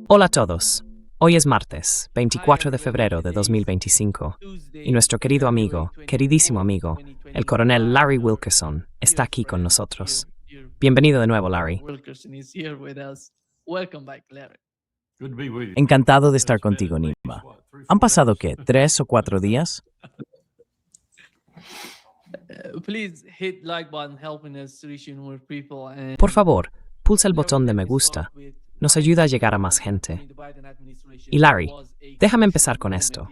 Hola a todos. Hoy es martes, 24 de febrero de 2025, y nuestro querido amigo, queridísimo amigo, el coronel Larry Wilkerson, está aquí con nosotros. Bienvenido de nuevo, Larry. Encantado de estar contigo, Nima. ¿Han pasado qué, 3 o 4 días? Por favor, pulsa el botón de me gusta. Nos ayuda a llegar a más gente. Y Larry, déjame empezar con esto.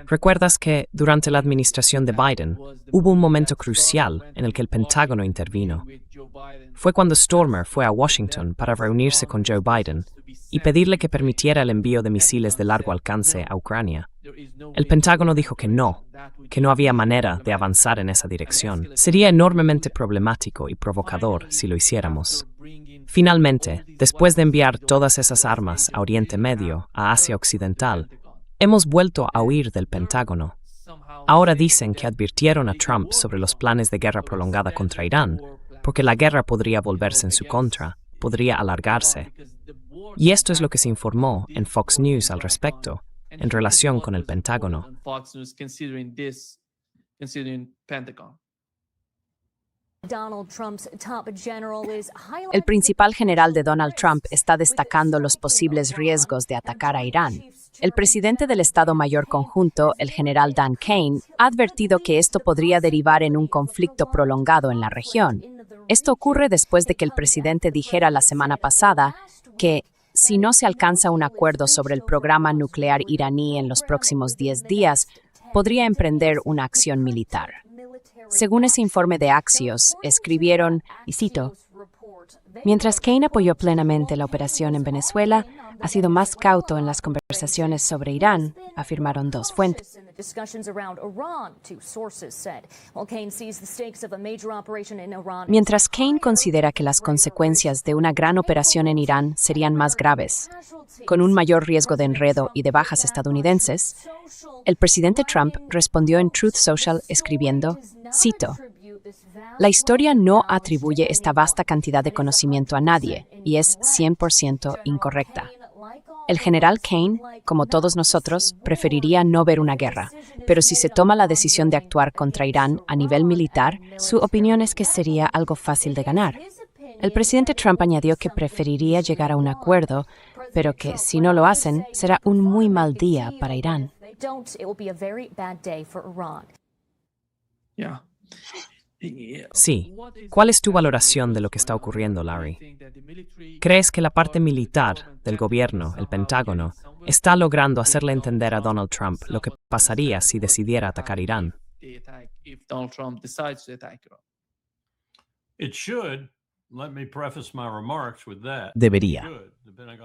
¿Recuerdas que, durante la administración de Biden, hubo un momento crucial en el que el Pentágono intervino? Fue cuando Stormer fue a Washington para reunirse con Joe Biden y pedirle que permitiera el envío de misiles de largo alcance a Ucrania. El Pentágono dijo que no había manera de avanzar en esa dirección. Sería enormemente problemático y provocador si lo hiciéramos. Finalmente, después de enviar todas esas armas a Oriente Medio, a Asia Occidental, hemos vuelto a huir del Pentágono. Ahora dicen que advirtieron a Trump sobre los planes de guerra prolongada contra Irán, porque la guerra podría volverse en su contra, podría alargarse. Y esto es lo que se informó en Fox News al respecto, en relación con el Pentágono. El principal general de Donald Trump está destacando los posibles riesgos de atacar a Irán. El presidente del Estado Mayor Conjunto, el general Dan Kane, ha advertido que esto podría derivar en un conflicto prolongado en la región. Esto ocurre después de que el presidente dijera la semana pasada que, si no se alcanza un acuerdo sobre el programa nuclear iraní en los próximos 10 días, podría emprender una acción militar. Según ese informe de Axios, escribieron, y cito, «Mientras Kane apoyó plenamente la operación en Venezuela, ha sido más cauto en las conversaciones sobre Irán», afirmaron dos fuentes. Mientras Kane considera que las consecuencias de una gran operación en Irán serían más graves, con un mayor riesgo de enredo y de bajas estadounidenses, el presidente Trump respondió en Truth Social escribiendo, cito, «La historia no atribuye esta vasta cantidad de conocimiento a nadie y es 100% incorrecta. El general Kane, como todos nosotros, preferiría no ver una guerra, pero si se toma la decisión de actuar contra Irán a nivel militar, su opinión es que sería algo fácil de ganar». El presidente Trump añadió que preferiría llegar a un acuerdo, pero que si no lo hacen, será un muy mal día para Irán. Sí. ¿Cuál es tu valoración de lo que está ocurriendo, Larry? ¿Crees que la parte militar del gobierno, el Pentágono, está logrando hacerle entender a Donald Trump lo que pasaría si decidiera atacar Irán? Debería.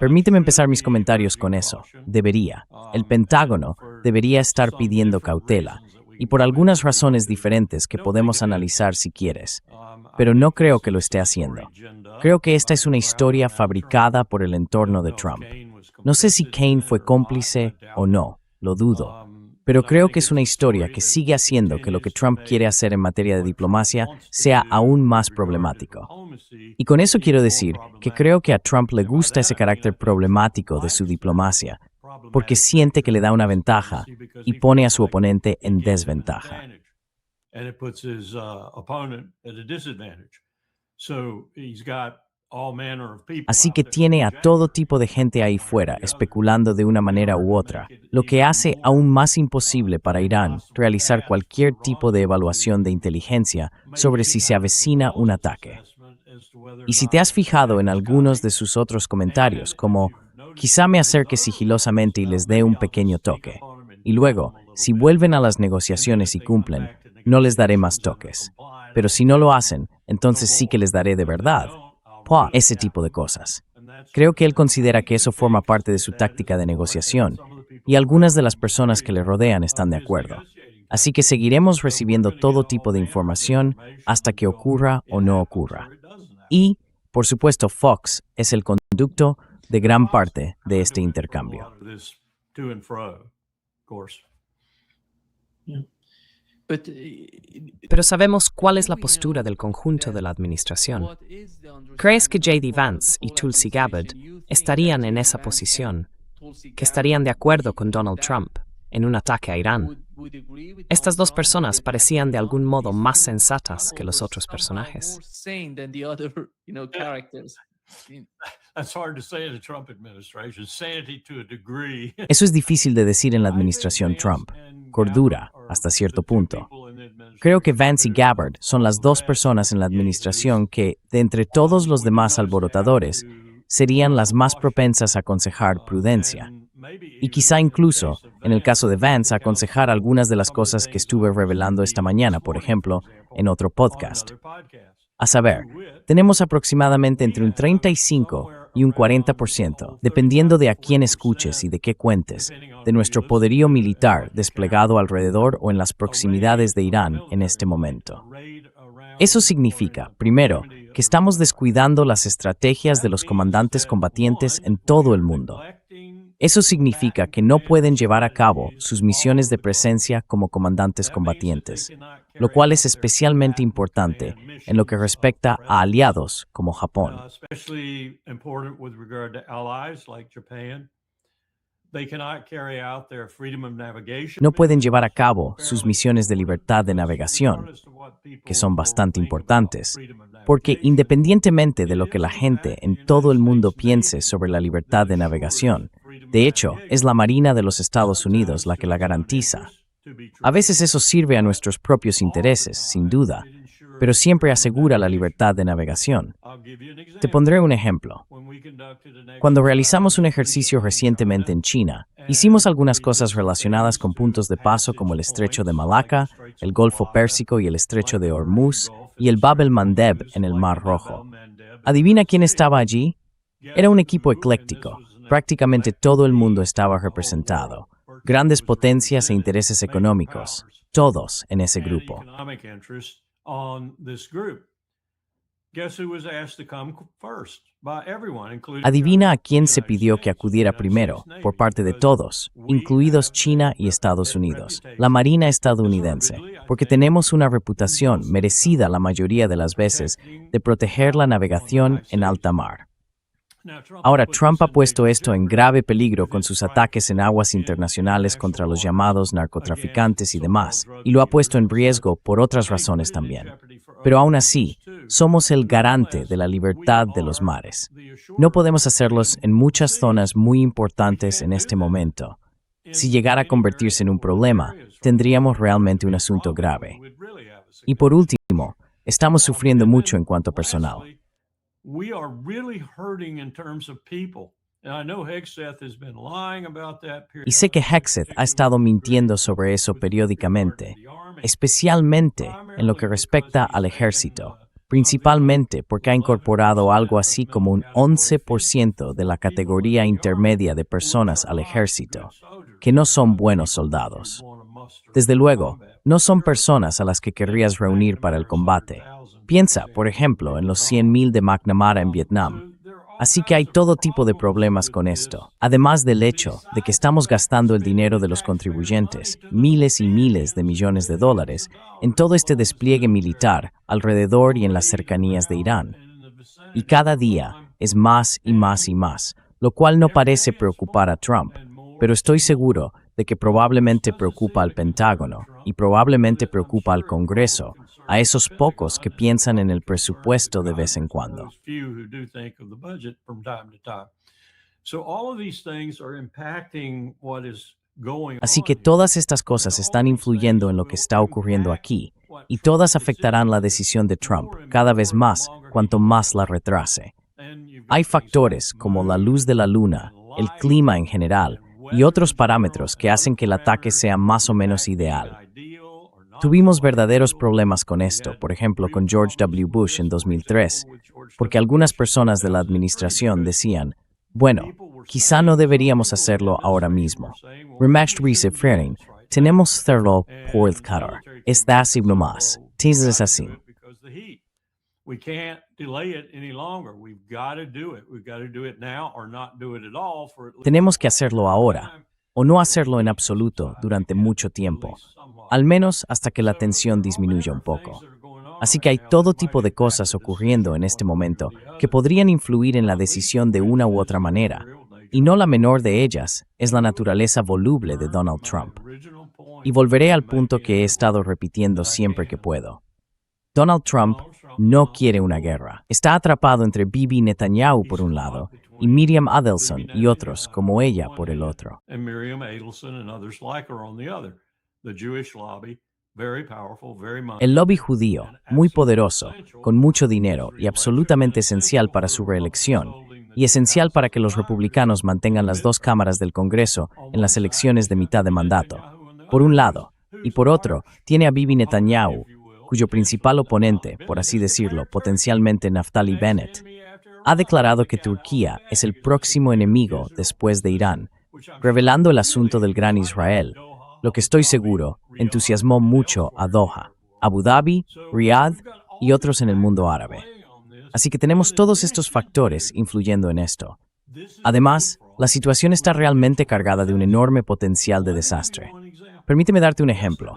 Permíteme empezar mis comentarios con eso. Debería. El Pentágono debería estar pidiendo cautela, y por algunas razones diferentes que podemos analizar si quieres. Pero no creo que lo esté haciendo. Creo que esta es una historia fabricada por el entorno de Trump. No sé si Kane fue cómplice o no, lo dudo. Pero creo que es una historia que sigue haciendo que lo que Trump quiere hacer en materia de diplomacia sea aún más problemático. Y con eso quiero decir que creo que a Trump le gusta ese carácter problemático de su diplomacia, porque siente que le da una ventaja y pone a su oponente en desventaja. Así que tiene a todo tipo de gente ahí fuera especulando de una manera u otra, lo que hace aún más imposible para Irán realizar cualquier tipo de evaluación de inteligencia sobre si se avecina un ataque. Y si te has fijado en algunos de sus otros comentarios, como «quizá me acerque sigilosamente y les dé un pequeño toque», y luego, si vuelven a las negociaciones y cumplen, no les daré más toques. Pero si no lo hacen, entonces sí que les daré de verdad. Ese tipo de cosas. Creo que él considera que eso forma parte de su táctica de negociación, y algunas de las personas que le rodean están de acuerdo. Así que seguiremos recibiendo todo tipo de información hasta que ocurra o no ocurra. Y, por supuesto, Fox es el conducto de gran parte de este intercambio. Pero sabemos cuál es la postura del conjunto de la administración. ¿Crees que J.D. Vance y Tulsi Gabbard estarían en esa posición, que estarían de acuerdo con Donald Trump en un ataque a Irán. Estas dos personas parecían de algún modo más sensatas que los otros personajes. Eso es difícil de decir en la administración Trump. Cordura, hasta cierto punto. Creo que Vance y Gabbard son las dos personas en la administración que, de entre todos los demás alborotadores, serían las más propensas a aconsejar prudencia. Y quizá incluso, en el caso de Vance, aconsejar algunas de las cosas que estuve revelando esta mañana, por ejemplo, en otro podcast. A saber, tenemos aproximadamente entre un 35 y un 40%, dependiendo de a quién escuches y de qué cuentes, de nuestro poderío militar desplegado alrededor o en las proximidades de Irán en este momento. Eso significa, primero, que estamos descuidando las estrategias de los comandantes combatientes en todo el mundo. Eso significa que no pueden llevar a cabo sus misiones de presencia como comandantes combatientes, lo cual es especialmente importante en lo que respecta a aliados como Japón. No pueden llevar a cabo sus misiones de libertad de navegación, que son bastante importantes, porque independientemente de lo que la gente en todo el mundo piense sobre la libertad de navegación, de hecho, es la Marina de los Estados Unidos la que la garantiza. A veces eso sirve a nuestros propios intereses, sin duda, pero siempre asegura la libertad de navegación. Te pondré un ejemplo. Cuando realizamos un ejercicio recientemente en China, hicimos algunas cosas relacionadas con puntos de paso como el Estrecho de Malaca, el Golfo Pérsico y el Estrecho de Hormuz, y el Bab el-Mandeb en el Mar Rojo. ¿Adivina quién estaba allí? Era un equipo ecléctico. Prácticamente todo el mundo estaba representado. Grandes potencias e intereses económicos, todos en ese grupo. Adivina a quién se pidió que acudiera primero, por parte de todos, incluidos China y Estados Unidos, la Marina estadounidense, porque tenemos una reputación merecida la mayoría de las veces de proteger la navegación en alta mar. Ahora, Trump ha puesto esto en grave peligro con sus ataques en aguas internacionales contra los llamados narcotraficantes y demás, y lo ha puesto en riesgo por otras razones también. Pero aún así, somos el garante de la libertad de los mares. No podemos hacerlos en muchas zonas muy importantes en este momento. Si llegara a convertirse en un problema, tendríamos realmente un asunto grave. Y por último, estamos sufriendo mucho en cuanto a personal. We are really hurting in terms of people. And I know Hegseth has been lying about that Y sé que Hegseth ha estado mintiendo sobre eso periódicamente, especialmente en lo que respecta al ejército, principalmente porque ha incorporado algo así como un 11% de la categoría intermedia de personas al ejército, que no son buenos soldados. Desde luego, no son personas a las que querrías reunir para el combate. Piensa, por ejemplo, en los 100,000 de McNamara en Vietnam. Así que hay todo tipo de problemas con esto, además del hecho de que estamos gastando el dinero de los contribuyentes, miles y miles de millones de dólares, en todo este despliegue militar alrededor y en las cercanías de Irán. Y cada día es más y más y más, lo cual no parece preocupar a Trump, pero estoy seguro de que probablemente preocupa al Pentágono y probablemente preocupa al Congreso, a esos pocos que piensan en el presupuesto de vez en cuando. Así que todas estas cosas están influyendo en lo que está ocurriendo aquí, y todas afectarán la decisión de Trump cada vez más cuanto más la retrase. Hay factores como la luz de la luna, el clima en general, y otros parámetros que hacen que el ataque sea más o menos ideal. Tuvimos verdaderos problemas con esto, por ejemplo con George W. Bush en 2003, porque algunas personas de la administración decían, bueno, quizá no deberíamos hacerlo ahora mismo. Rematched Frering, tenemos hacerlo por el calor. Está así nomás. Es así. Tenemos que hacerlo ahora, o no hacerlo en absoluto durante mucho tiempo, al menos hasta que la tensión disminuya un poco. Así que hay todo tipo de cosas ocurriendo en este momento que podrían influir en la decisión de una u otra manera, y no la menor de ellas es la naturaleza voluble de Donald Trump. Y volveré al punto que he estado repitiendo siempre que puedo. Donald Trump no quiere una guerra. Está atrapado entre Bibi Netanyahu por un lado y Miriam Adelson y otros como ella por el otro. El lobby judío, muy poderoso, con mucho dinero y absolutamente esencial para su reelección, y esencial para que los republicanos mantengan las dos cámaras del Congreso en las elecciones de mitad de mandato. Por un lado, y por otro, tiene a Bibi Netanyahu, cuyo principal oponente, por así decirlo, potencialmente Naftali Bennett, ha declarado que Turquía es el próximo enemigo después de Irán, revelando el asunto del Gran Israel, lo que estoy seguro entusiasmó mucho a Doha, Abu Dhabi, Riyadh y otros en el mundo árabe. Así que tenemos todos estos factores influyendo en esto. Además, la situación está realmente cargada de un enorme potencial de desastre. Permíteme darte un ejemplo.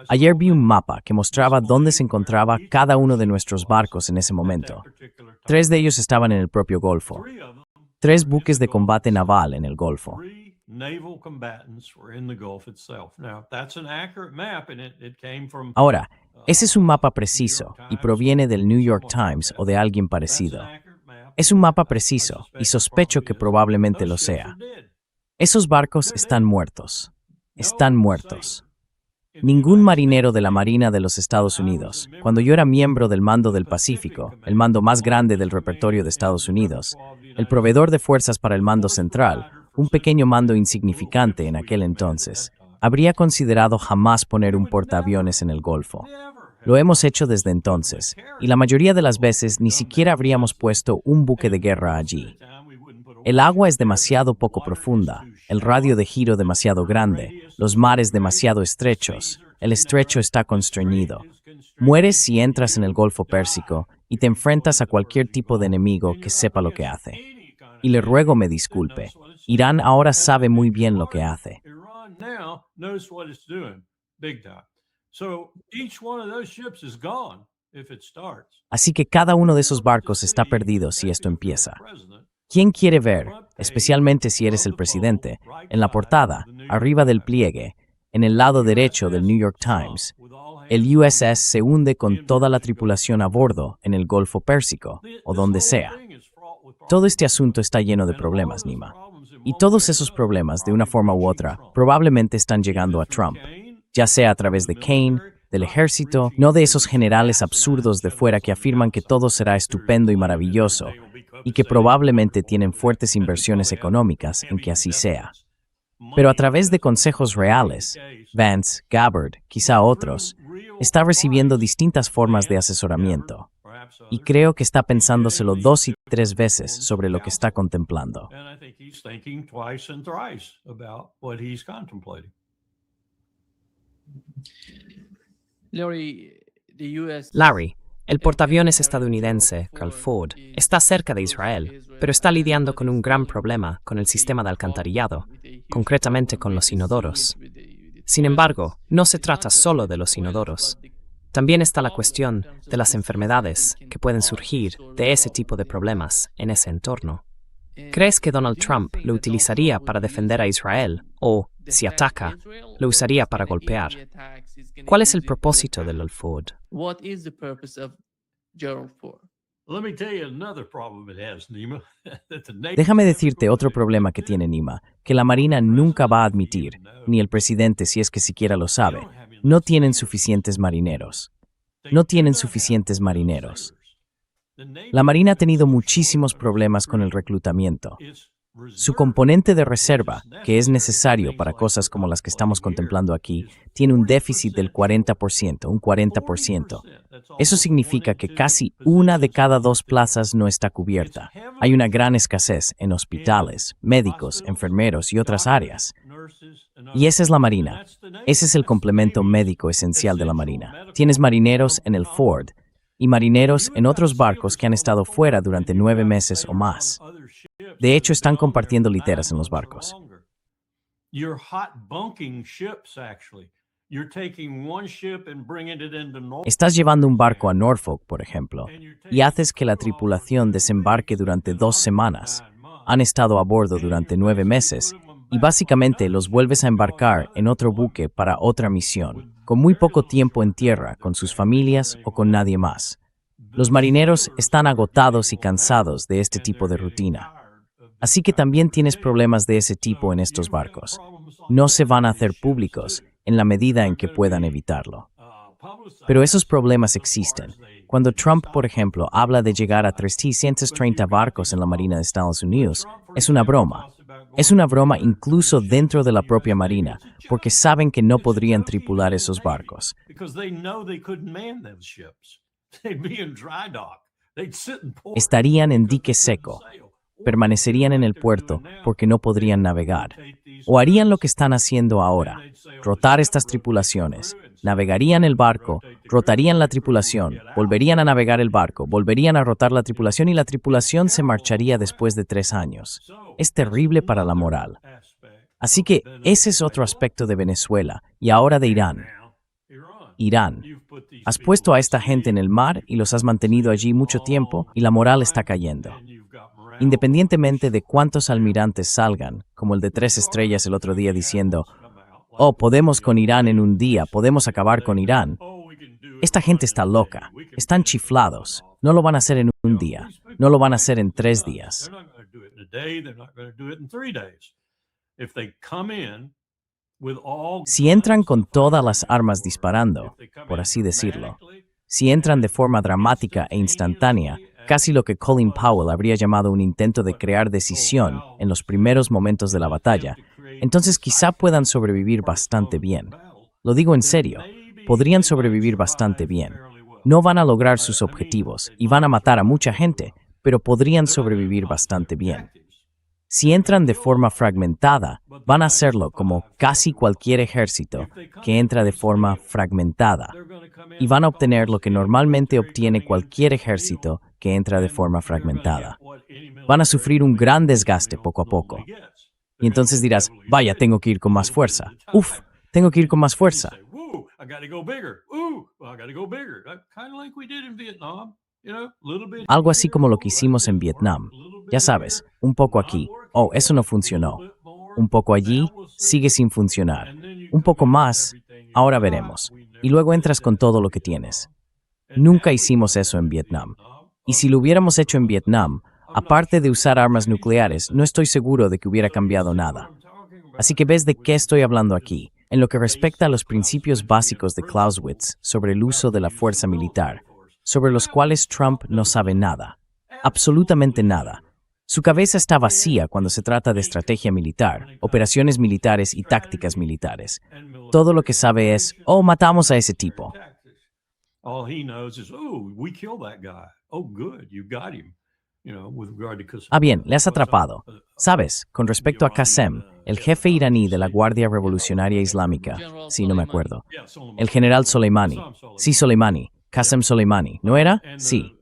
Ayer vi un mapa que mostraba dónde se encontraba cada uno de nuestros barcos en ese momento. 3 de ellos estaban en el propio Golfo. 3 buques de combate naval en el Golfo. Ahora, ese es un mapa preciso y proviene del New York Times o de alguien parecido. Es un mapa preciso y sospecho que probablemente lo sea. Esos barcos están muertos. Están muertos. Ningún marinero de la Marina de los Estados Unidos, cuando yo era miembro del Mando del Pacífico, el mando más grande del repertorio de Estados Unidos, el proveedor de fuerzas para el Mando Central, un pequeño mando insignificante en aquel entonces, habría considerado jamás poner un portaaviones en el Golfo. Lo hemos hecho desde entonces, y la mayoría de las veces ni siquiera habríamos puesto un buque de guerra allí. El agua es demasiado poco profunda, el radio de giro demasiado grande, los mares demasiado estrechos, el estrecho está constreñido. Mueres si entras en el Golfo Pérsico y te enfrentas a cualquier tipo de enemigo que sepa lo que hace. Y le ruego me disculpe, Irán ahora sabe muy bien lo que hace. Así que cada uno de esos barcos está perdido si esto empieza. ¿Quién quiere ver, especialmente si eres el presidente, en la portada, arriba del pliegue, en el lado derecho del New York Times, el USS se hunde con toda la tripulación a bordo en el Golfo Pérsico, o donde sea? Todo este asunto está lleno de problemas, Nima. Y todos esos problemas, de una forma u otra, probablemente están llegando a Trump, ya sea a través de Kane, del ejército, no de esos generales absurdos de fuera que afirman que todo será estupendo y maravilloso, y que probablemente tienen fuertes inversiones económicas en que así sea. Pero a través de consejos reales, Vance, Gabbard, quizá otros, está recibiendo distintas formas de asesoramiento. Y creo que está pensándoselo 2 y 3 veces sobre lo que está contemplando. Larry, el portaaviones estadounidense, Carl Ford, está cerca de Israel, pero está lidiando con un gran problema con el sistema de alcantarillado, concretamente con los inodoros. Sin embargo, no se trata solo de los inodoros. También está la cuestión de las enfermedades que pueden surgir de ese tipo de problemas en ese entorno. ¿Crees que Donald Trump lo utilizaría para defender a Israel o, si ataca, lo usaría para golpear? ¿Cuál es el propósito de Lord Ford? Déjame decirte otro problema que tiene Nima, que la Marina nunca va a admitir, ni el presidente si es que siquiera lo sabe. No tienen suficientes marineros. No tienen suficientes marineros. La Marina ha tenido muchísimos problemas con el reclutamiento. Su componente de reserva, que es necesario para cosas como las que estamos contemplando aquí, tiene un déficit del 40%, un 40%. Eso significa que casi 1 de cada 2 plazas no está cubierta. Hay una gran escasez en hospitales, médicos, enfermeros y otras áreas. Y esa es la Marina. Ese es el complemento médico esencial de la Marina. Tienes marineros en el Ford y marineros en otros barcos que han estado fuera durante 9 meses o más. De hecho, están compartiendo literas en los barcos. you're taking one ship and bringing it into Norfolk. Estás llevando un barco a Norfolk, por ejemplo, y haces que la tripulación desembarque durante 2 semanas. Han estado a bordo durante 9 meses y básicamente los vuelves a embarcar en otro buque para otra misión, con muy poco tiempo en tierra, con sus familias o con nadie más. Los marineros están agotados y cansados de este tipo de rutina. Así que también tienes problemas de ese tipo en estos barcos. No se van a hacer públicos en la medida en que puedan evitarlo. Pero esos problemas existen. Cuando Trump, por ejemplo, habla de llegar a 330 barcos en la Marina de Estados Unidos, es una broma. Es una broma incluso dentro de la propia Marina, porque saben que no podrían tripular esos barcos. Estarían en dique seco. Permanecerían en el puerto porque no podrían navegar. O harían lo que están haciendo ahora, rotar estas tripulaciones. Navegarían el barco, rotarían la tripulación, volverían a navegar el barco, volverían a rotar la tripulación y la tripulación se marcharía después de 3 años. Es terrible para la moral. Así que ese es otro aspecto de Venezuela y ahora de Irán. Irán. Has puesto a esta gente en el mar y los has mantenido allí mucho tiempo y la moral está cayendo. Independientemente de cuántos almirantes salgan, como el de 3 estrellas el otro día diciendo, oh, podemos con Irán en un día, podemos acabar con Irán. Esta gente está loca, están chiflados, no lo van a hacer en un día, no lo van a hacer en 3 días. Si entran con todas las armas disparando, por así decirlo, si entran de forma dramática e instantánea, casi lo que Colin Powell habría llamado un intento de crear decisión en los primeros momentos de la batalla, entonces quizá puedan sobrevivir bastante bien. Lo digo en serio, podrían sobrevivir bastante bien. No van a lograr sus objetivos y van a matar a mucha gente, pero podrían sobrevivir bastante bien. Si entran de forma fragmentada, van a hacerlo como casi cualquier ejército que entra de forma fragmentada, y van a obtener lo que normalmente obtiene cualquier ejército que entra de forma fragmentada. Van a sufrir un gran desgaste poco a poco. Y entonces dirás, vaya, tengo que ir con más fuerza. Uf, tengo que ir con más fuerza. Algo así como lo que hicimos en Vietnam. Ya sabes, un poco aquí, oh, eso no funcionó. Un poco allí, sigue sin funcionar. Un poco más, ahora veremos. Y luego entras con todo lo que tienes. Nunca hicimos eso en Vietnam. Y si lo hubiéramos hecho en Vietnam, aparte de usar armas nucleares, no estoy seguro de que hubiera cambiado nada. Así que ves de qué estoy hablando aquí, en lo que respecta a los principios básicos de Clausewitz sobre el uso de la fuerza militar, sobre los cuales Trump no sabe nada, absolutamente nada. Su cabeza está vacía cuando se trata de estrategia militar, operaciones militares y tácticas militares. Todo lo que sabe es, oh, matamos a ese tipo. Ah, bien, le has atrapado. Sabes, con respecto a Qasem, el jefe iraní de la Guardia Revolucionaria Islámica, sí, no me acuerdo. El general Soleimani. Sí, Soleimani. Qasem Soleimani. ¿No era? Sí.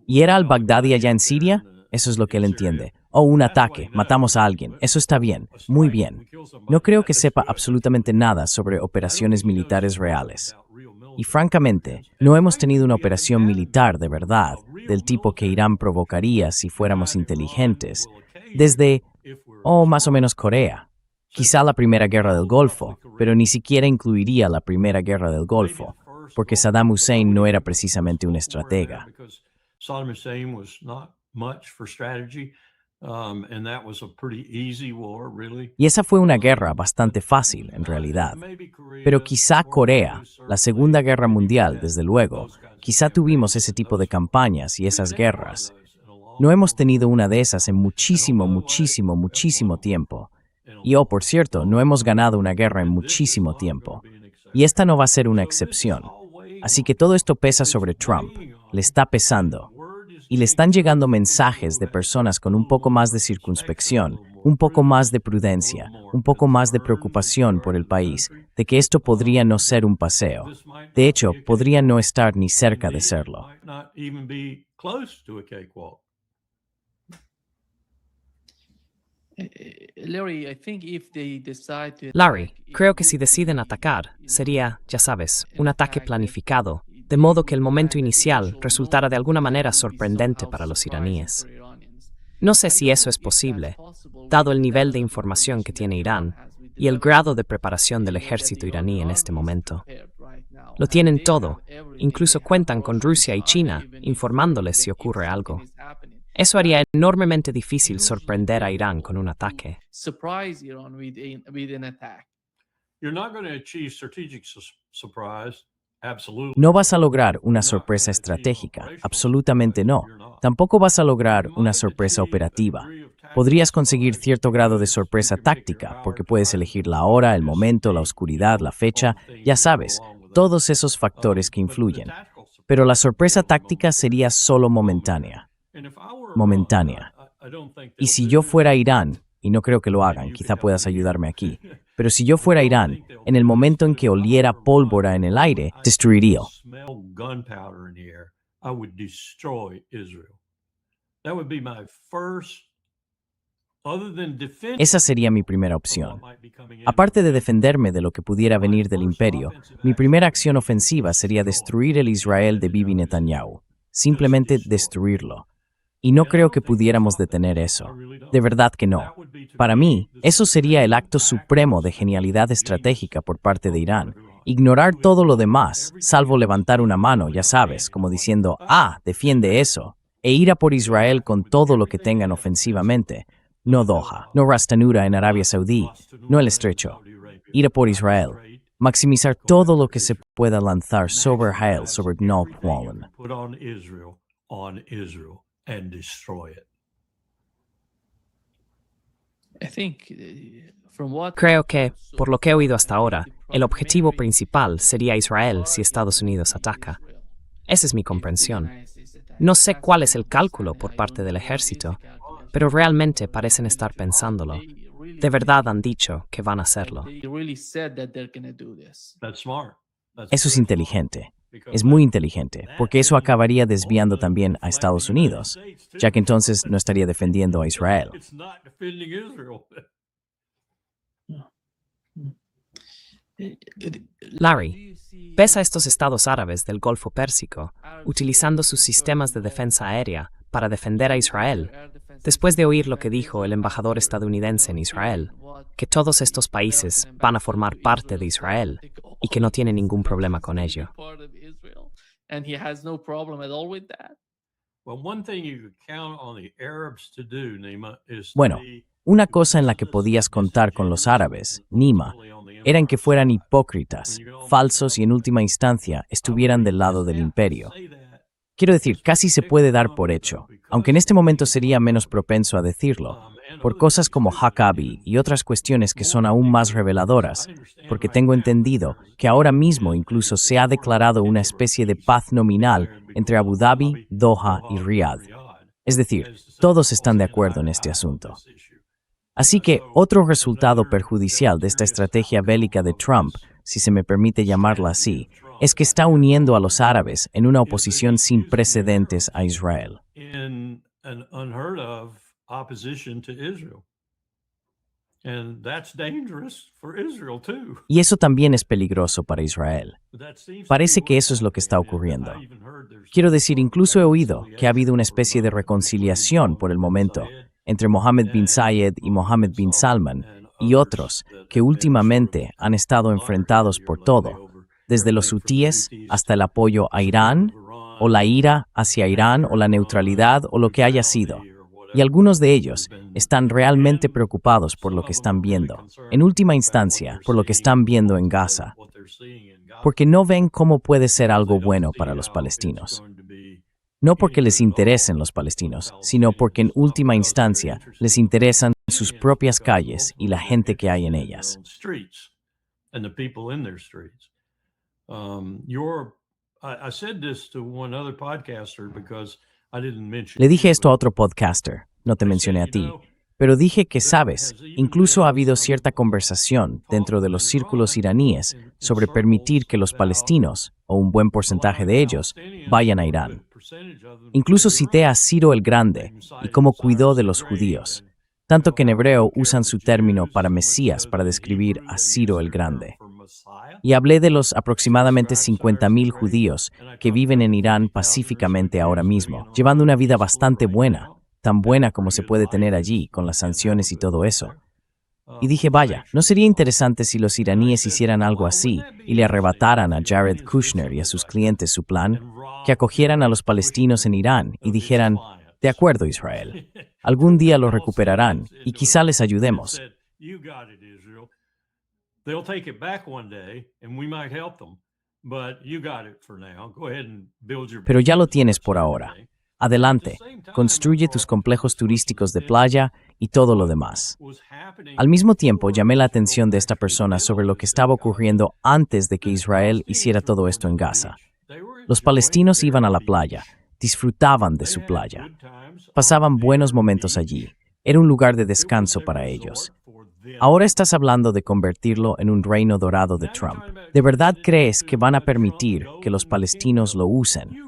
¿Y era al-Baghdadi allá en Siria? Eso es lo que él entiende. Oh, un ataque, matamos a alguien. Eso está bien, muy bien. No creo que sepa absolutamente nada sobre operaciones militares reales. Y francamente, no hemos tenido una operación militar de verdad, del tipo que Irán provocaría si fuéramos inteligentes, desde, más o menos Corea. Quizá la Primera Guerra del Golfo, pero ni siquiera incluiría la Primera Guerra del Golfo, porque Saddam Hussein no era precisamente un estratega. Y esa fue una guerra bastante fácil, en realidad. Pero quizá Corea, la Segunda Guerra Mundial, desde luego, quizá tuvimos ese tipo de campañas y esas guerras. No hemos tenido una de esas en muchísimo tiempo. Y por cierto, no hemos ganado una guerra en muchísimo tiempo. Y esta no va a ser una excepción. Así que todo esto pesa sobre Trump, le está pesando. Y le están llegando mensajes de personas con un poco más de circunspección, un poco más de prudencia, un poco más de preocupación por el país, de que esto podría no ser un paseo. De hecho, podría no estar ni cerca de serlo. Larry, creo que si deciden atacar, sería, ya sabes, un ataque planificado, de modo que el momento inicial resultara de alguna manera sorprendente para los iraníes. No sé si eso es posible, dado el nivel de información que tiene Irán y el grado de preparación del ejército iraní en este momento. Lo tienen todo, incluso cuentan con Rusia y China, informándoles si ocurre algo. Eso haría enormemente difícil sorprender a Irán con un ataque. You're not going to achieve strategic surprise. Absolutely. No vas a lograr una sorpresa estratégica, absolutamente no. Tampoco vas a lograr una sorpresa operativa. Podrías conseguir cierto grado de sorpresa táctica, porque puedes elegir la hora, el momento, la oscuridad, la fecha, ya sabes, todos esos factores que influyen. Pero la sorpresa táctica sería solo momentánea. Momentánea. Y si yo fuera Irán, y no creo que lo hagan, quizá puedas ayudarme aquí, pero si yo fuera Irán, en el momento en que oliera pólvora en el aire, destruiría. Esa sería mi primera opción. Aparte de defenderme de lo que pudiera venir del imperio, mi primera acción ofensiva sería destruir el Israel de Bibi Netanyahu. Simplemente destruirlo. Y no creo que pudiéramos detener eso. De verdad que no. Para mí, eso sería el acto supremo de genialidad estratégica por parte de Irán. Ignorar todo lo demás, salvo levantar una mano, ya sabes, como diciendo, defiende eso, e ir a por Israel con todo lo que tengan ofensivamente. No Doha, no Ras Tanura en Arabia Saudí, no el estrecho. Ir a por Israel. Maximizar todo lo que se pueda lanzar sobre Israel, sobre Nordpolen. And destroy it. Creo que, por lo que he oído hasta ahora, el objetivo principal sería Israel si Estados Unidos ataca. Esa es mi comprensión. No sé cuál es el cálculo por parte del ejército, pero realmente parecen estar pensándolo. De verdad han dicho que van a hacerlo. That's smart. Eso es inteligente. Es muy inteligente, porque eso acabaría desviando también a Estados Unidos, ya que entonces no estaría defendiendo a Israel. It's not defending Israel. Larry, ¿ves a estos estados árabes del Golfo Pérsico utilizando sus sistemas de defensa aérea para defender a Israel? Después de oír lo que dijo el embajador estadounidense en Israel, que todos estos países van a formar parte de Israel y que no tiene ningún problema con ello. Well, one thing you could count on the Arabs to do, Nima, is to Bueno, be una cosa en la que podías contar con los árabes, Nima, era en que fueran hipócritas, falsos y en última instancia estuvieran del lado del imperio. Quiero decir, casi se puede dar por hecho, aunque en este momento sería menos propenso a decirlo, por cosas como Huckabee y otras cuestiones que son aún más reveladoras, porque tengo entendido que ahora mismo incluso se ha declarado una especie de paz nominal entre Abu Dhabi, Doha y Riad. Es decir, todos están de acuerdo en este asunto. Así que otro resultado perjudicial de esta estrategia bélica de Trump, si se me permite llamarla así, es que está uniendo a los árabes en una oposición sin precedentes a Israel. in an unheard of opposition to Israel. And that's dangerous for Israel too. Y eso también es peligroso para Israel. That seems to Parece be que what- eso es lo que está ocurriendo. I even heard there's Quiero decir, incluso he oído que ha habido una especie de reconciliación por el momento entre Mohammed bin Zayed y Mohammed bin Salman y otros que últimamente han estado enfrentados por todo, desde los hutíes hasta el apoyo a Irán, o la ira hacia Irán, o la neutralidad, o lo que haya sido. Y algunos de ellos están realmente preocupados por lo que están viendo, en última instancia, por lo que están viendo en Gaza, porque no ven cómo puede ser algo bueno para los palestinos. No porque les interesen los palestinos, sino porque en última instancia les interesan sus propias calles y la gente que hay en ellas. And the people in their streets. I said this to one other podcaster because I didn't mention. Le dije esto a otro podcaster, no te mencioné a ti, pero dije que, sabes, incluso ha habido cierta conversación dentro de los círculos iraníes sobre permitir que los palestinos, o un buen porcentaje de ellos, vayan a Irán. Incluso cité a Ciro el Grande y cómo cuidó de los judíos. tanto que en hebreo usan su término para Mesías para describir a Ciro el Grande. Y hablé de los aproximadamente 50,000 judíos que viven en Irán pacíficamente ahora mismo, llevando una vida bastante buena, tan buena como se puede tener allí, con las sanciones y todo eso. Y dije, vaya, ¿no sería interesante si los iraníes hicieran algo así y le arrebataran a Jared Kushner y a sus clientes su plan? Que acogieran a los palestinos en Irán y dijeran, de acuerdo, Israel, algún día los recuperarán y quizá les ayudemos. They'll take it back one day and we might help them, but you got it for now. Go ahead and build your. Pero ya lo tienes por ahora. Adelante, construye tus complejos turísticos de playa y todo lo demás. Al mismo tiempo, llamé la atención de esta persona sobre lo que estaba ocurriendo antes de que Israel hiciera todo esto en Gaza. Los palestinos iban a la playa, disfrutaban de su playa, pasaban buenos momentos allí. Era un lugar de descanso para ellos. Ahora estás hablando de convertirlo en un reino dorado de Trump. ¿De verdad crees que van a permitir que los palestinos lo usen?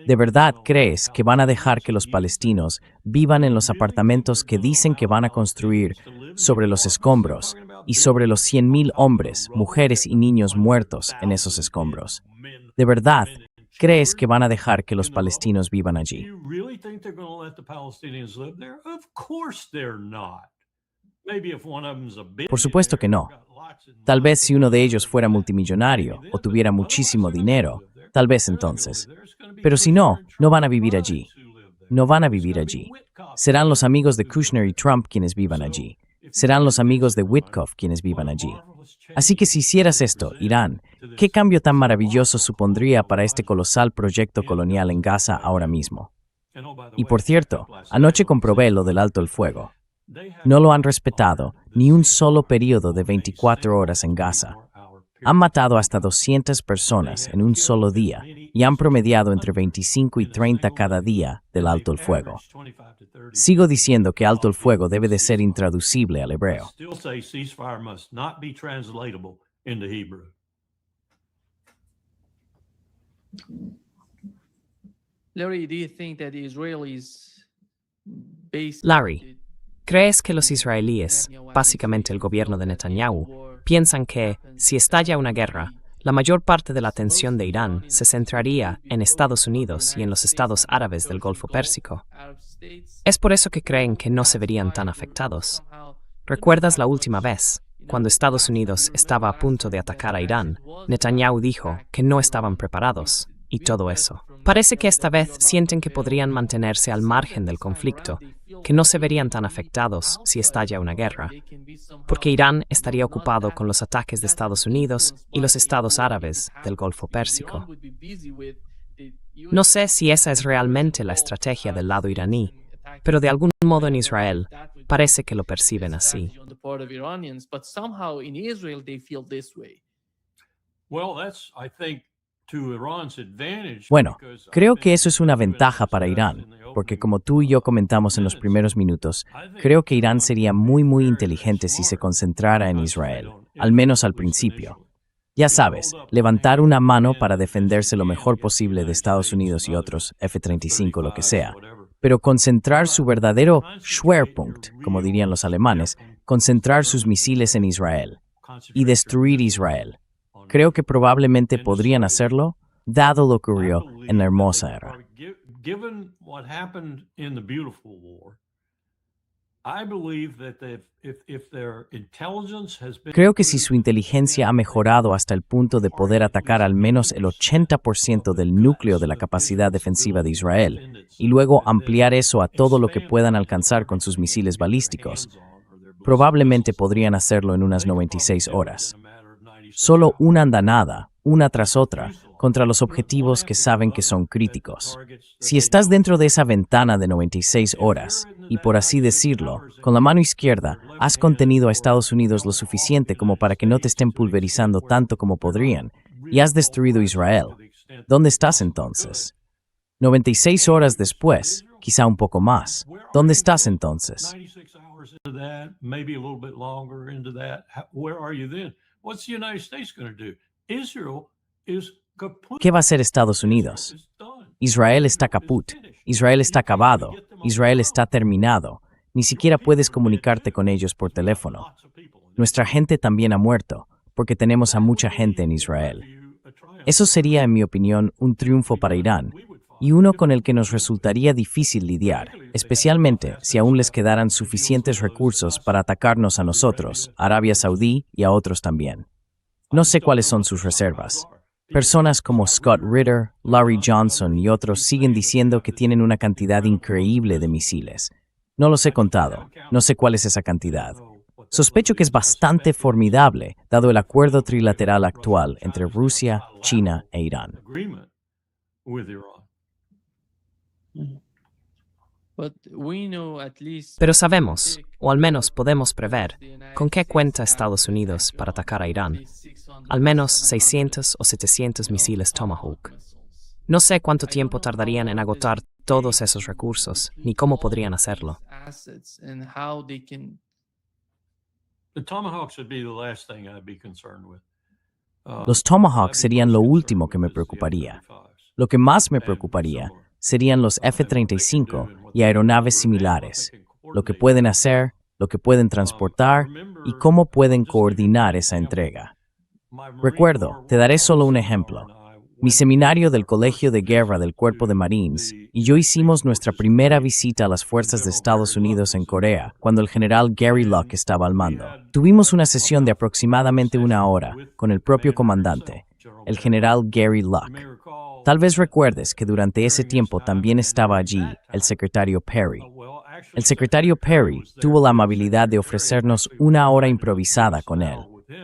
¿De verdad crees que van a dejar que los palestinos vivan en los apartamentos que dicen que van a construir sobre los escombros y sobre los 100,000 hombres, mujeres y niños muertos en esos escombros? ¿De verdad crees que van a dejar que los palestinos vivan allí? Por supuesto que no. Tal vez si uno de ellos fuera multimillonario o tuviera muchísimo dinero, tal vez entonces. Pero si no, no van a vivir allí. No van a vivir allí. Serán los amigos de Kushner y Trump quienes vivan allí. Serán los amigos de Witkoff quienes vivan allí. Así que si hicieras esto, Irán, ¿qué cambio tan maravilloso supondría para este colosal proyecto colonial en Gaza ahora mismo? Y por cierto, anoche comprobé lo del alto el fuego. No lo han respetado ni un solo periodo de 24 horas en Gaza. Han matado hasta 200 personas en un solo día y han promediado entre 25 y 30 cada día del alto el fuego. Sigo diciendo que alto el fuego debe de ser intraducible al hebreo. Larry, ¿crees que los israelíes, básicamente el gobierno de Netanyahu, piensan que, si estalla una guerra, la mayor parte de la atención de Irán se centraría en Estados Unidos y en los estados árabes del Golfo Pérsico? Es por eso que creen que no se verían tan afectados. ¿Recuerdas la última vez, cuando Estados Unidos estaba a punto de atacar a Irán? Netanyahu dijo que no estaban preparados, y todo eso. Parece que esta vez sienten que podrían mantenerse al margen del conflicto, que no se verían tan afectados si estalla una guerra, porque Irán estaría ocupado con los ataques de Estados Unidos y los estados árabes del Golfo Pérsico. No sé si esa es realmente la estrategia del lado iraní, pero de algún modo en Israel parece que lo perciben así. Bueno, creo que eso es una ventaja para Irán, porque como tú y yo comentamos en los primeros minutos, creo que Irán sería muy inteligente si se concentrara en Israel, al menos al principio. Ya sabes, levantar una mano para defenderse lo mejor posible de Estados Unidos y otros, F-35, lo que sea, pero concentrar su verdadero Schwerpunkt, como dirían los alemanes, concentrar sus misiles en Israel y destruir Israel. Creo que probablemente podrían hacerlo, dado lo que ocurrió en la hermosa era. Creo que si su inteligencia ha mejorado hasta el punto de poder atacar al menos el 80% del núcleo de la capacidad defensiva de Israel, y luego ampliar eso a todo lo que puedan alcanzar con sus misiles balísticos, probablemente podrían hacerlo en unas 96 horas. Solo una andanada, una tras otra, contra los objetivos que saben que son críticos. Si estás dentro de esa ventana de 96 horas, y por así decirlo, con la mano izquierda, has contenido a Estados Unidos lo suficiente como para que no te estén pulverizando tanto como podrían, y has destruido Israel, ¿dónde estás entonces? 96 horas después, quizá un poco más, ¿dónde estás entonces? ¿Qué va a hacer Estados Unidos? Israel está caput, Israel está acabado, Israel está terminado. Ni siquiera puedes comunicarte con ellos por teléfono. Nuestra gente también ha muerto, porque tenemos a mucha gente en Israel. Eso sería, en mi opinión, un triunfo para Irán, y uno con el que nos resultaría difícil lidiar, especialmente si aún les quedaran suficientes recursos para atacarnos a nosotros, a Arabia Saudí y a otros también. No sé cuáles son sus reservas. Personas como Scott Ritter, Larry Johnson y otros siguen diciendo que tienen una cantidad increíble de misiles. No los he contado, no sé cuál es esa cantidad. Sospecho que es bastante formidable, dado el acuerdo trilateral actual entre Rusia, China e Irán. Pero sabemos, o al menos podemos prever, con qué cuenta Estados Unidos para atacar a Irán. Al menos 600 o 700 misiles Tomahawk. No sé cuánto tiempo tardarían en agotar todos esos recursos, ni cómo podrían hacerlo. Los Tomahawk serían lo último que me preocuparía. Lo que más me preocuparía serían los F-35 y aeronaves similares, lo que pueden hacer, lo que pueden transportar y cómo pueden coordinar esa entrega. Recuerdo, te daré solo un ejemplo. Mi seminario del Colegio de Guerra del Cuerpo de Marines y yo hicimos nuestra primera visita a las fuerzas de Estados Unidos en Corea cuando el general Gary Luck estaba al mando. Tuvimos una sesión de aproximadamente 1 hora con el propio comandante, el general Gary Luck. Tal vez recuerdes que durante ese tiempo también estaba allí el secretario Perry. El secretario Perry tuvo la amabilidad de ofrecernos 1 hora improvisada con él.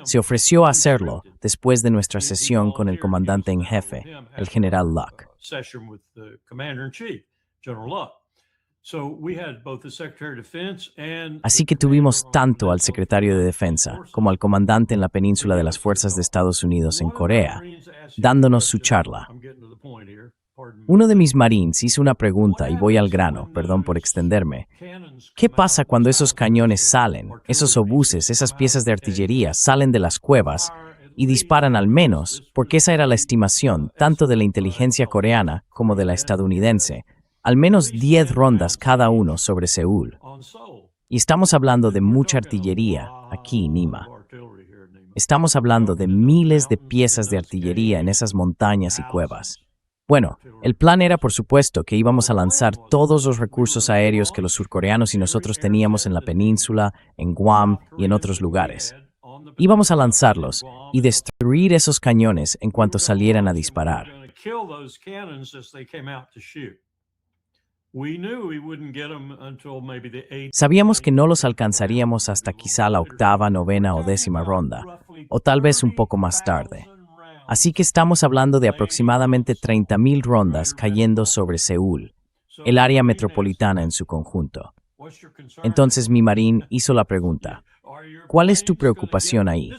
Se ofreció a hacerlo después de nuestra sesión con el comandante en jefe, el general Luck. Así que tuvimos tanto al secretario de Defensa como al comandante en la península de las Fuerzas de Estados Unidos en Corea, dándonos su charla. Uno de mis marines hizo una pregunta y voy al grano, perdón por extenderme. ¿Qué pasa cuando esos cañones salen, esos obuses, esas piezas de artillería salen de las cuevas y disparan al menos, porque esa era la estimación tanto de la inteligencia coreana como de la estadounidense, al menos 10 rondas cada uno sobre Seúl? Y estamos hablando de mucha artillería aquí, Nima. Estamos hablando de miles de piezas de artillería en esas montañas y cuevas. Bueno, el plan era, por supuesto, que íbamos a lanzar todos los recursos aéreos que los surcoreanos y nosotros teníamos en la península, en Guam y en otros lugares. Íbamos a lanzarlos y destruir esos cañones en cuanto salieran a disparar. Sabíamos que no los alcanzaríamos hasta quizá la 8ª, 9ª o 10ª ronda, o tal vez un poco más tarde. Así que estamos hablando de aproximadamente 30,000 rondas cayendo sobre Seúl, el área metropolitana en su conjunto. Entonces mi marín hizo la pregunta: ¿cuál es tu preocupación ahí?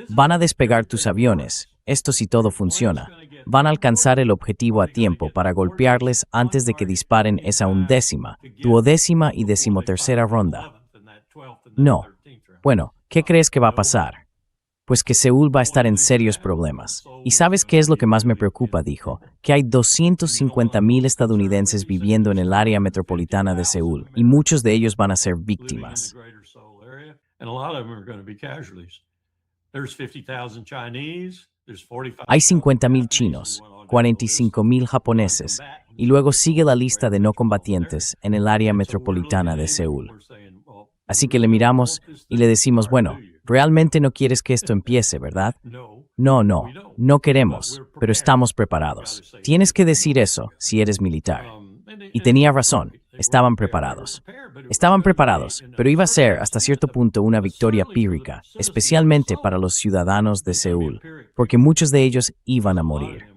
Van a despegar tus aviones, esto si todo funciona. Van a alcanzar el objetivo a tiempo para golpearles antes de que disparen esa 11ª, 12ª y 13ª ronda. No. Bueno, ¿qué crees que va a pasar? Pues que Seúl va a estar en serios problemas. ¿Y sabes qué es lo que más me preocupa?, dijo, que hay 250,000 estadounidenses viviendo en el área metropolitana de Seúl, y muchos de ellos van a ser víctimas. Hay 50,000 chinos, 45,000 japoneses, y luego sigue la lista de no combatientes en el área metropolitana de Seúl. Así que le miramos y le decimos, bueno, realmente no quieres que esto empiece, ¿verdad? No queremos, pero estamos preparados. Tienes que decir eso si eres militar. Y tenía razón, estaban preparados. Estaban preparados, pero iba a ser hasta cierto punto una victoria pírrica, especialmente para los ciudadanos de Seúl, porque muchos de ellos iban a morir.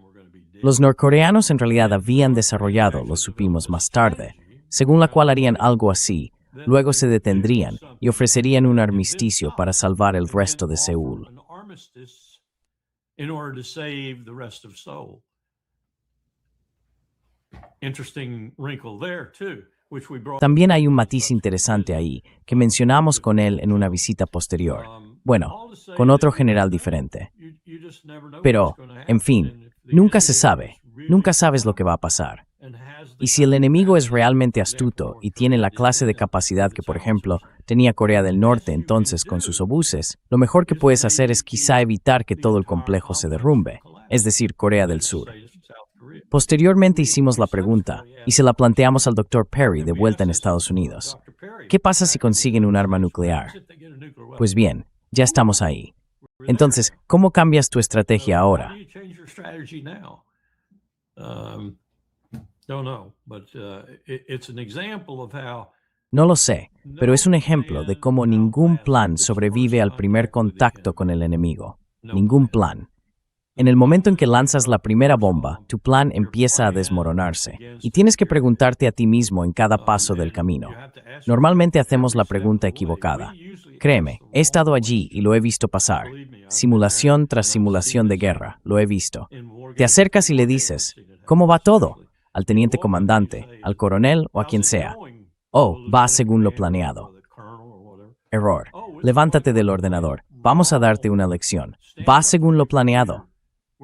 Los norcoreanos en realidad habían desarrollado, lo supimos más tarde, según la cual harían algo así. Luego se detendrían y ofrecerían un armisticio para salvar el resto de Seúl. También hay un matiz interesante ahí, que mencionamos con él en una visita posterior. Bueno, con otro general diferente. Pero, en fin, nunca se sabe. Nunca sabes lo que va a pasar. Y si el enemigo es realmente astuto y tiene la clase de capacidad que, por ejemplo, tenía Corea del Norte entonces con sus obuses, lo mejor que puedes hacer es quizá evitar que todo el complejo se derrumbe, es decir, Corea del Sur. Posteriormente hicimos la pregunta, y se la planteamos al Dr. Perry de vuelta en Estados Unidos. ¿Qué pasa si consiguen un arma nuclear? Pues bien, ya estamos ahí. Entonces, ¿cómo cambias tu estrategia ahora? No lo sé, pero es un ejemplo de cómo ningún plan sobrevive al primer contacto con el enemigo. Ningún plan. En el momento en que lanzas la primera bomba, tu plan empieza a desmoronarse y tienes que preguntarte a ti mismo en cada paso del camino. Normalmente hacemos la pregunta equivocada. Créeme, he estado allí y lo he visto pasar. Simulación tras simulación de guerra, lo he visto. Te acercas y le dices, ¿cómo va todo? Al teniente comandante, al coronel o a quien sea. Oh, va según lo planeado. Error. Levántate del ordenador. Vamos a darte una lección. Va según lo planeado.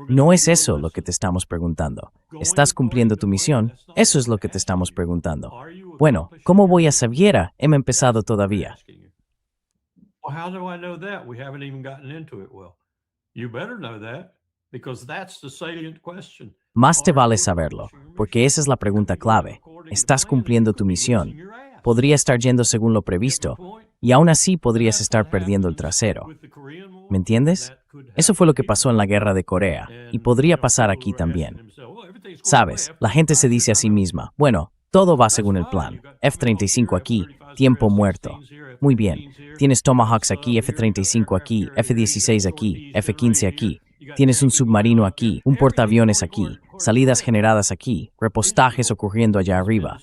No es eso lo que te estamos preguntando. ¿Estás cumpliendo tu misión? Eso es lo que te estamos preguntando. Bueno, ¿cómo voy a saber? Hemos empezado todavía. Más te vale saberlo, porque esa es la pregunta clave. ¿Estás cumpliendo tu misión? Podría estar yendo según lo previsto, y aún así podrías estar perdiendo el trasero. ¿Me entiendes? Eso fue lo que pasó en la guerra de Corea, y podría pasar aquí también. Sabes, la gente se dice a sí misma, bueno, todo va según el plan. F-35 aquí, tiempo muerto. Muy bien, tienes Tomahawks aquí, F-35 aquí, F-16 aquí, F-15 aquí. Tienes un submarino aquí, un portaaviones aquí, salidas generadas aquí, repostajes ocurriendo allá arriba.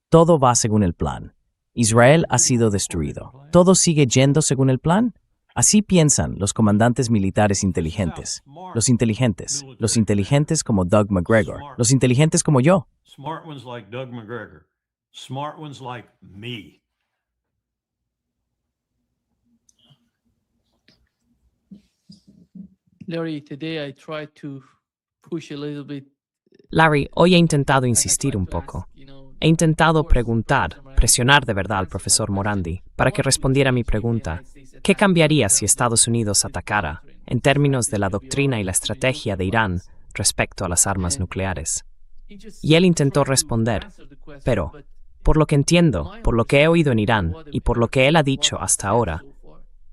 Todo va según el plan. Israel ha sido destruido. ¿Todo sigue yendo según el plan? Así piensan los comandantes militares inteligentes. Los inteligentes como Doug McGregor, los inteligentes como yo. Smart ones like Doug McGregor. Smart ones like me. Larry, today I tried to push a little bit. Larry, hoy he intentado insistir un poco. He intentado preguntar, presionar de verdad al profesor Morandi para que respondiera a mi pregunta. ¿Qué cambiaría si Estados Unidos atacara, en términos de la doctrina y la estrategia de Irán respecto a las armas nucleares? Y él intentó responder, pero, por lo que entiendo, por lo que he oído en Irán y por lo que él ha dicho hasta ahora,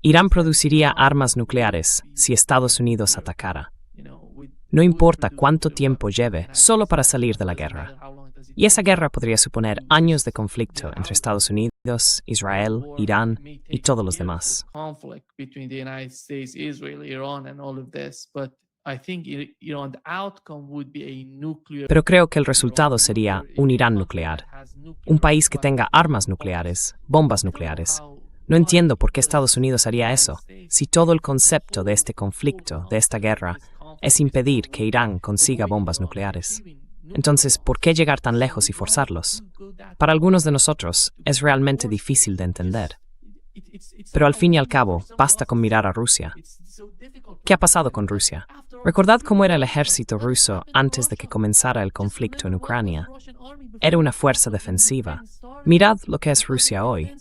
Irán produciría armas nucleares si Estados Unidos atacara. No importa cuánto tiempo lleve, solo para salir de la guerra. Y esa guerra podría suponer años de conflicto entre Estados Unidos, Israel, Irán y todos los demás. Pero creo que el resultado sería un Irán nuclear, un país que tenga armas nucleares, bombas nucleares. No entiendo por qué Estados Unidos haría eso, si todo el concepto de este conflicto, de esta guerra, es impedir que Irán consiga bombas nucleares. Entonces, ¿por qué llegar tan lejos y forzarlos? Para algunos de nosotros es realmente difícil de entender. Pero al fin y al cabo, basta con mirar a Rusia. ¿Qué ha pasado con Rusia? Recordad cómo era el ejército ruso antes de que comenzara el conflicto en Ucrania. Era una fuerza defensiva. Mirad lo que es Rusia hoy.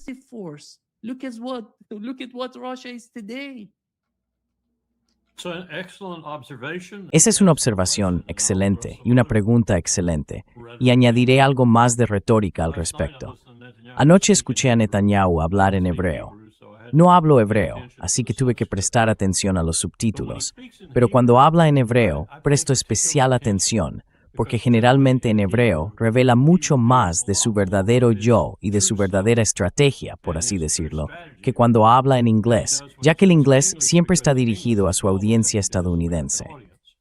Esa es una observación excelente y una pregunta excelente, y añadiré algo más de retórica al respecto. Anoche escuché a Netanyahu hablar en hebreo. No hablo hebreo, así que tuve que prestar atención a los subtítulos, pero cuando habla en hebreo, presto especial atención, porque generalmente en hebreo revela mucho más de su verdadero yo y de su verdadera estrategia, por así decirlo, que cuando habla en inglés, ya que el inglés siempre está dirigido a su audiencia estadounidense.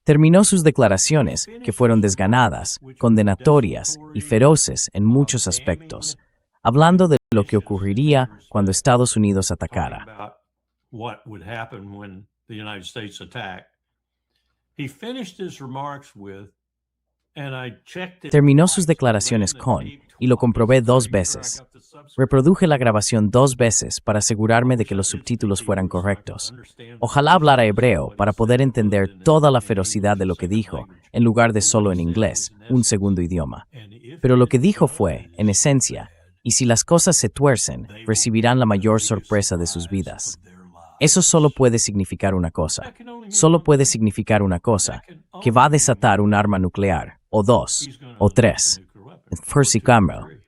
Terminó sus declaraciones, que fueron desganadas, condenatorias y feroces en muchos aspectos, hablando de lo que ocurriría cuando Estados Unidos atacara. Terminó sus declaraciones con, y lo comprobé 2 veces. Reproduje la grabación 2 veces para asegurarme de que los subtítulos fueran correctos. Ojalá hablara hebreo para poder entender toda la ferocidad de lo que dijo, en lugar de solo en inglés, un segundo idioma. Pero lo que dijo fue, en esencia, y si las cosas se tuercen, recibirán la mayor sorpresa de sus vidas. Eso solo puede significar una cosa. Solo puede significar una cosa, que va a desatar un arma nuclear, o 2, o 3. Percy Campbell.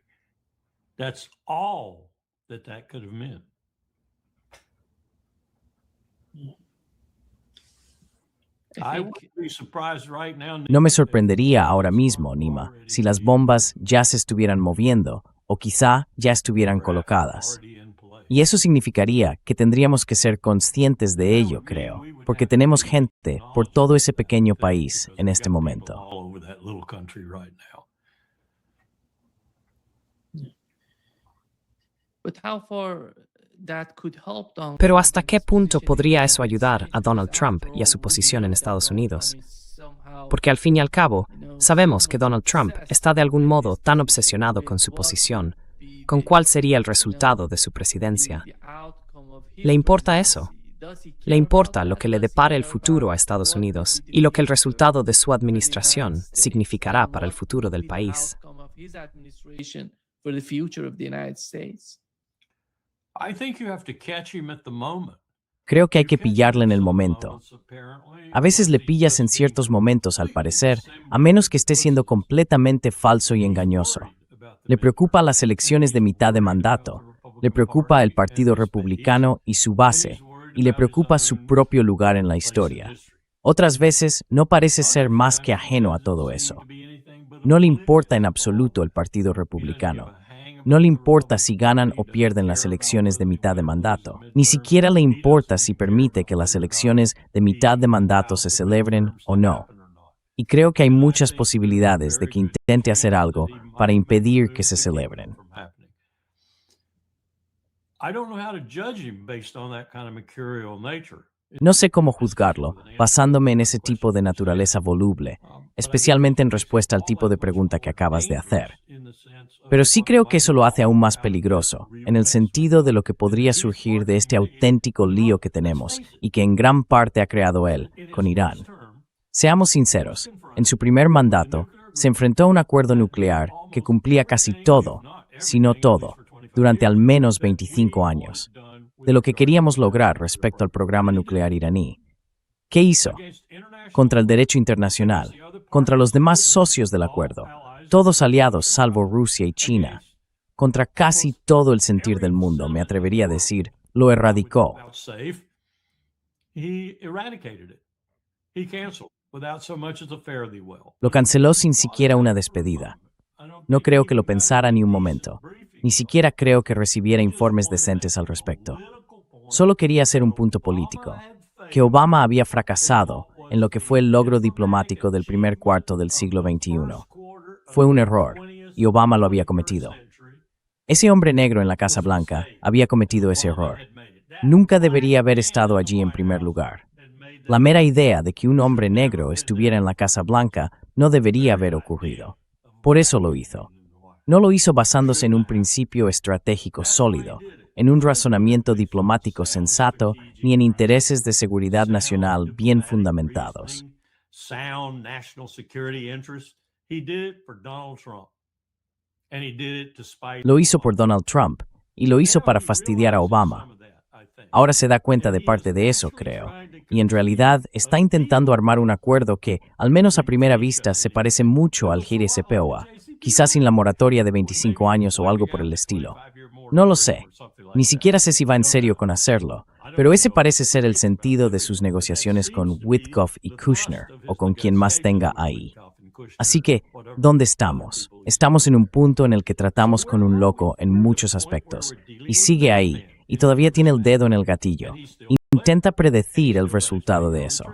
That's all that could have meant. I wouldn't be surprised right now. No me sorprendería ahora mismo, Nima, si las bombas ya se estuvieran moviendo, o quizá ya estuvieran colocadas. Y eso significaría que tendríamos que ser conscientes de ello, creo, porque tenemos gente por todo ese pequeño país en este momento. Pero ¿hasta qué punto podría eso ayudar a Donald Trump y a su posición en Estados Unidos? Porque al fin y al cabo, sabemos que Donald Trump está de algún modo tan obsesionado con su posición, con cuál sería el resultado de su presidencia. ¿Le importa eso? ¿Le importa lo que le depare el futuro a Estados Unidos y lo que el resultado de su administración significará para el futuro del país? Creo que hay que pillarle en el momento. A veces le pillas en ciertos momentos, al parecer, a menos que esté siendo completamente falso y engañoso. Le preocupa las elecciones de mitad de mandato, le preocupa el Partido Republicano y su base, y le preocupa su propio lugar en la historia. Otras veces no parece ser más que ajeno a todo eso. No le importa en absoluto el Partido Republicano. No le importa si ganan o pierden las elecciones de mitad de mandato. Ni siquiera le importa si permite que las elecciones de mitad de mandato se celebren o no. Y creo que hay muchas posibilidades de que intente hacer algo para impedir que se celebren. No sé cómo juzgarlo, basándome en ese tipo de naturaleza voluble, especialmente en respuesta al tipo de pregunta que acabas de hacer. Pero sí creo que eso lo hace aún más peligroso, en el sentido de lo que podría surgir de este auténtico lío que tenemos y que en gran parte ha creado él, con Irán. Seamos sinceros, en su primer mandato, se enfrentó a un acuerdo nuclear que cumplía casi todo, si no todo, durante al menos 25 años, de lo que queríamos lograr respecto al programa nuclear iraní. ¿Qué hizo? Contra el derecho internacional, contra los demás socios del acuerdo, todos aliados salvo Rusia y China, contra casi todo el sentir del mundo, me atrevería a decir, lo erradicó. Lo canceló sin siquiera una despedida. No creo que lo pensara ni un momento. Ni siquiera creo que recibiera informes decentes al respecto. Solo quería hacer un punto político, que Obama había fracasado en lo que fue el logro diplomático del primer cuarto del siglo XXI. Fue un error, y Obama lo había cometido. Ese hombre negro en la Casa Blanca había cometido ese error. Nunca debería haber estado allí en primer lugar. La mera idea de que un hombre negro estuviera en la Casa Blanca no debería haber ocurrido. Por eso lo hizo. No lo hizo basándose en un principio estratégico sólido, en un razonamiento diplomático sensato, ni en intereses de seguridad nacional bien fundamentados. Lo hizo por Donald Trump, y lo hizo para fastidiar a Obama. Ahora se da cuenta de parte de eso, creo, y en realidad está intentando armar un acuerdo que, al menos a primera vista, se parece mucho al JCPOA, quizás sin la moratoria de 25 años o algo por el estilo. No lo sé, ni siquiera sé si va en serio con hacerlo, pero ese parece ser el sentido de sus negociaciones con Witkoff y Kushner, o con quien más tenga ahí. Así que, ¿dónde estamos? Estamos en un punto en el que tratamos con un loco en muchos aspectos, y sigue ahí, y todavía tiene el dedo en el gatillo. Intenta predecir el resultado de eso.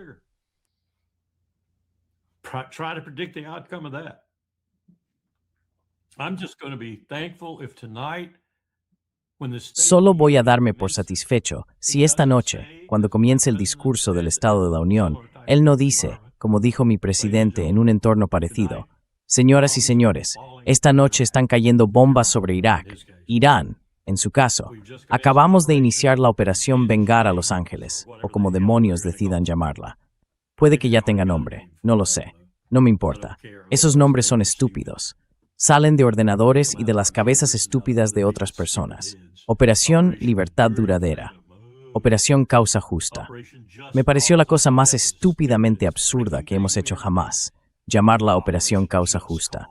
Solo voy a darme por satisfecho si esta noche, cuando comience el discurso del Estado de la Unión, él no dice, como dijo mi presidente en un entorno parecido, Señoras y señores, esta noche están cayendo bombas sobre Irak, Irán, en su caso. Acabamos de iniciar la operación Vengar a Los Ángeles, o como demonios decidan llamarla. Puede que ya tenga nombre, no lo sé. No me importa. Esos nombres son estúpidos. Salen de ordenadores y de las cabezas estúpidas de otras personas. Operación Libertad Duradera. Operación Causa Justa. Me pareció la cosa más estúpidamente absurda que hemos hecho jamás, llamarla Operación Causa Justa.